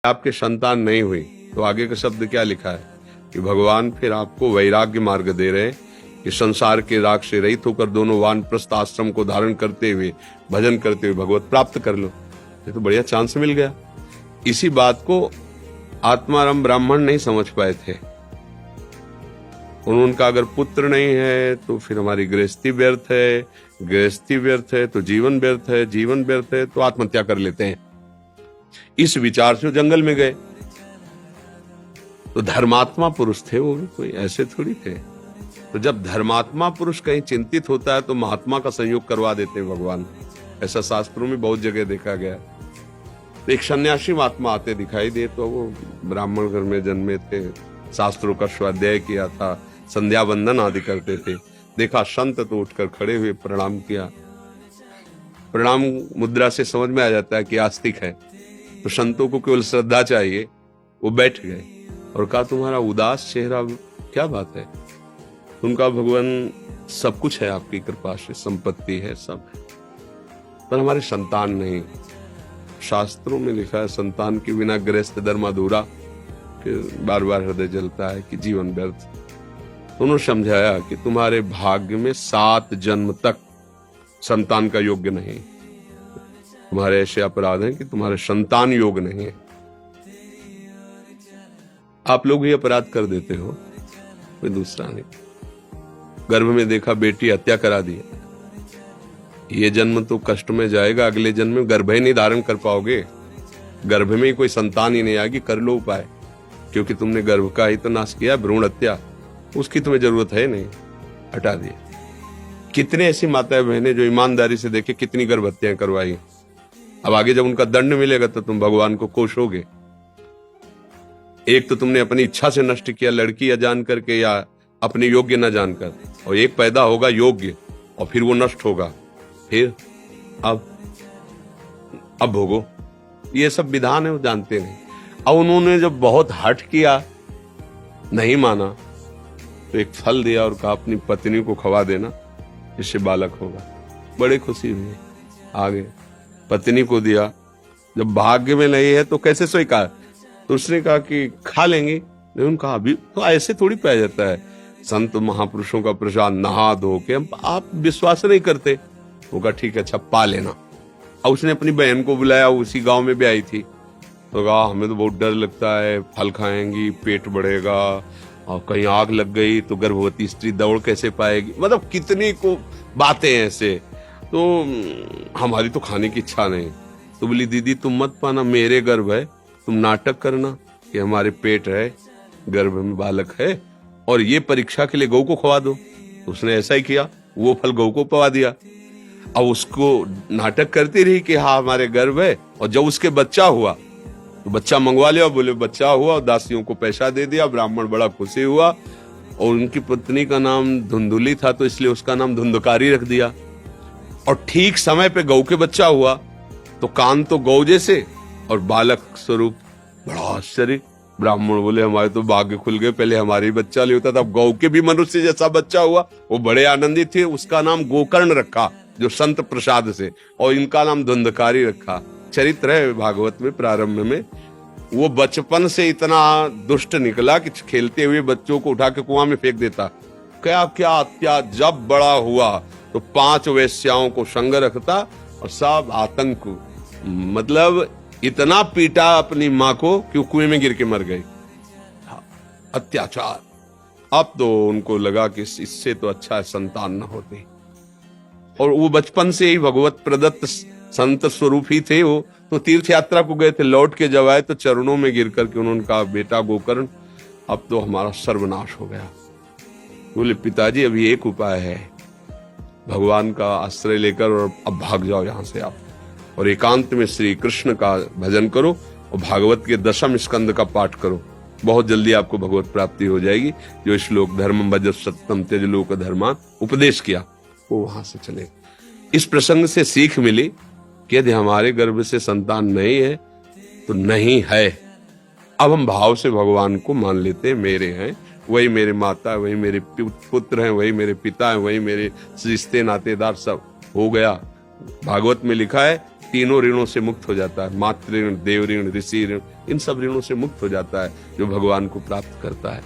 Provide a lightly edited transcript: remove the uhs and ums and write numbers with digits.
आपके संतान नहीं हुई तो आगे का शब्द क्या लिखा है कि भगवान फिर आपको वैराग्य मार्ग दे रहे हैं कि संसार के राग से रहित होकर दोनों वानप्रस्थ आश्रम को धारण करते हुए भजन करते हुए भगवत प्राप्त कर लो। ये तो बढ़िया चांस मिल गया। इसी बात को आत्माराम ब्राह्मण नहीं समझ पाए थे। उनका अगर पुत्र नहीं है तो फिर हमारी गृहस्थी व्यर्थ है, गृहस्थी व्यर्थ है तो जीवन व्यर्थ है, जीवन व्यर्थ है तो आत्महत्या कर लेते हैं। इस विचार से वो जंगल में गए। तो धर्मात्मा पुरुष थे वो भी, कोई ऐसे थोड़ी थे। तो जब धर्मात्मा पुरुष कहीं चिंतित होता है तो महात्मा का संयोग करवा देते हैं भगवान। ऐसा शास्त्रों में बहुत जगह देखा गया। तो एक सन्यासी महात्मा आते दिखाई दे तो वो ब्राह्मण घर में जन्मे थे, शास्त्रों का स्वाध्याय किया था, संध्या वंदन आदि करते थे। देखा संत तो उठकर खड़े हुए, प्रणाम किया। प्रणाम मुद्रा से समझ में आ जाता है कि आस्तिक है। तो संतों को केवल श्रद्धा चाहिए। वो बैठ गए और कहा तुम्हारा उदास चेहरा, क्या बात है? उनका भगवान सब कुछ है आपकी कृपा से, संपत्ति है, सब है, पर हमारे संतान नहीं। शास्त्रों में लिखा है संतान के बिना गृहस्थ धर्म अधूरा। फिर बार बार हृदय जलता है कि जीवन व्यर्थ। उन्होंने समझाया कि तुम्हारे भाग्य में 7 जन्म तक संतान का योग्य नहीं। तुम्हारे ऐसे अपराध हैं कि तुम्हारे संतान योग नहीं है। आप लोग ही अपराध कर देते हो, कोई दूसरा नहीं। गर्भ में देखा बेटी, हत्या करा दी। ये जन्म तो कष्ट में जाएगा, अगले जन्म में गर्भ ही नहीं धारण कर पाओगे। गर्भ में ही कोई संतान ही नहीं आएगी। कर लो उपाय, क्योंकि तुमने गर्भ का ही तो नाश किया, भ्रूण हत्या, उसकी तुम्हें जरूरत है नहीं, हटा दिए। कितने ऐसी माताएं बहनें जो ईमानदारी से देखे कितनी गर्भ हत्याएं करवाई। अब आगे जब उनका दंड मिलेगा तो तुम भगवान को कोसोगे। एक तो तुमने अपनी इच्छा से नष्ट किया, लड़की या जान करके या अपने योग्य न जानकर, और एक पैदा होगा योग्य और फिर वो नष्ट होगा। फिर अब भोगो। ये सब विधान है, वो जानते नहीं। अब उन्होंने जब बहुत हठ किया, नहीं माना, तो एक फल दिया और कहा अपनी पत्नी को खवा देना, इससे बालक होगा। बड़ी खुशी हुई। आगे पत्नी को दिया। जब भाग्य में नहीं है तो कैसे स्वीकार? तो उसने कहा कि खा लेंगे। उन्होंने कहा अभी तो ऐसे थोड़ी पाया जाता है। संत महापुरुषों का प्रसाद नहा धो के, आप विश्वास नहीं करते। वो कहा ठीक है, अच्छा पा लेना। और उसने अपनी बहन को बुलाया, उसी गांव में भी आई थी। तो कहा हमें तो बहुत डर लगता है, फल खाएंगी पेट बढ़ेगा, और कहीं आग लग गई तो गर्भवती स्त्री दौड़ कैसे पाएगी। मतलब कितनी को बातें ऐसे। तो हमारी तो खाने की इच्छा नहीं। तो बोली दीदी तुम मत पाना, मेरे गर्भ है, तुम नाटक करना कि हमारे पेट है, गर्भ में बालक है, और ये परीक्षा के लिए गौ को खवा दो। उसने ऐसा ही किया, वो फल गौ को पवा दिया। अब उसको नाटक करती रही कि हाँ हमारे गर्भ है। और जब उसके बच्चा हुआ तो बच्चा मंगवा लिया, बोले बच्चा हुआ, और दासियों को पैसा दे दिया। ब्राह्मण बड़ा खुशी हुआ। और उनकी पत्नी का नाम धुंधुली था तो इसलिए उसका नाम धुंधकारी रख दिया। और ठीक समय पे गौ के बच्चा हुआ तो कान तो गौ जैसे और बालक स्वरूप। बड़ा आश्चर्य। ब्राह्मण बोले हमारे तो भाग्य खुल गए, पहले हमारे बच्चा नहीं होता था, गौ के भी मनुष्य जैसा बच्चा हुआ। वो बड़े आनंदित थे। उसका नाम गोकर्ण रखा जो संत प्रसाद से, और इनका नाम धुंधकारी रखा। चरित्र है भागवत में प्रारंभ में। वो बचपन से इतना दुष्ट निकला कि खेलते हुए बच्चों को उठा के कुआं में फेंक देता। क्या क्या क्या। जब बड़ा हुआ तो 5 वेश्याओं को संग रखता और सब आतंक, मतलब इतना पीटा अपनी माँ को कि वो कुएं में गिर के मर गई। अत्याचार। अब तो उनको लगा कि इससे तो अच्छा संतान न होती। और वो बचपन से ही भगवत प्रदत्त संत स्वरूप ही थे। वो तो तीर्थ यात्रा को गए थे, लौट के जब आए तो चरणों में गिर करके उन्होंने कहा बेटा गोकर्ण अब तो हमारा सर्वनाश हो गया। बोले पिताजी अभी एक उपाय है, भगवान का आश्रय लेकर और अब भाग जाओ यहाँ से आप, और एकांत में श्री कृष्ण का भजन करो और भागवत के 10वें स्कंद का पाठ करो। बहुत जल्दी आपको भगवत प्राप्ति हो जाएगी। जो श्लोक धर्मम भजत सत्यम त्यज लोक धर्मात् उपदेश किया, वो वहां से चले। इस प्रसंग से सीख मिली कि यदि हमारे गर्भ से संतान नहीं है तो नहीं है। अब हम भाव से भगवान को मान लेते हैं, मेरे हैं, वही मेरे माता, वही मेरे पुत्र हैं, वही मेरे पिता हैं, वही मेरे रिश्ते नातेदार, सब हो गया। भागवत में लिखा है तीनों ऋणों से मुक्त हो जाता है, मातृ ऋण, देव ऋण, ऋषि ऋण, इन सब ऋणों से मुक्त हो जाता है जो भगवान को प्राप्त करता है।